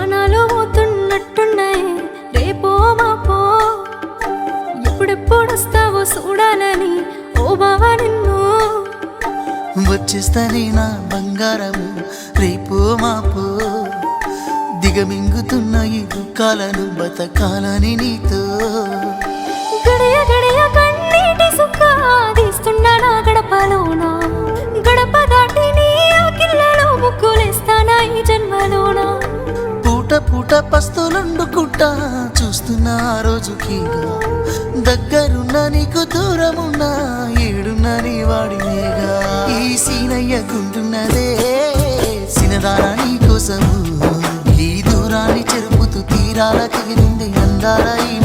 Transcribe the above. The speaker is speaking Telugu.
ప్రాణాలు పోతున్నట్టున్నాయి రేపో మాపో ఎప్పుడెప్పుడొస్తావో చూడాలని ఓ బావా నిన్ను వచ్చేస్తానే నా బంగారము రేపో మాపో దిగమింగుతున్న ఈ దుఃఖాలను బతకాలని నీతో గడియ గడియ కన్నీటి సుక్క తీస్తున్నా నా గడపలోన గడప దాటి నీ ఆకిళ్ళలో ముగ్గులేస్తానా ఈ జన్మలోన పూట పూట పస్తులుండుకుంటా చూస్తున్నా ఆ రోజుకి దగ్గరున్న నీకు దూరమున్నా ఏడున్నా నీ వాడినేగా ఈ సీనయ్య గుంటున్నదే సినదారా నీ కోసము ఈ దూరాన్ని చెరుపుతూ తీరాల తెగిరింది అందాల ఈ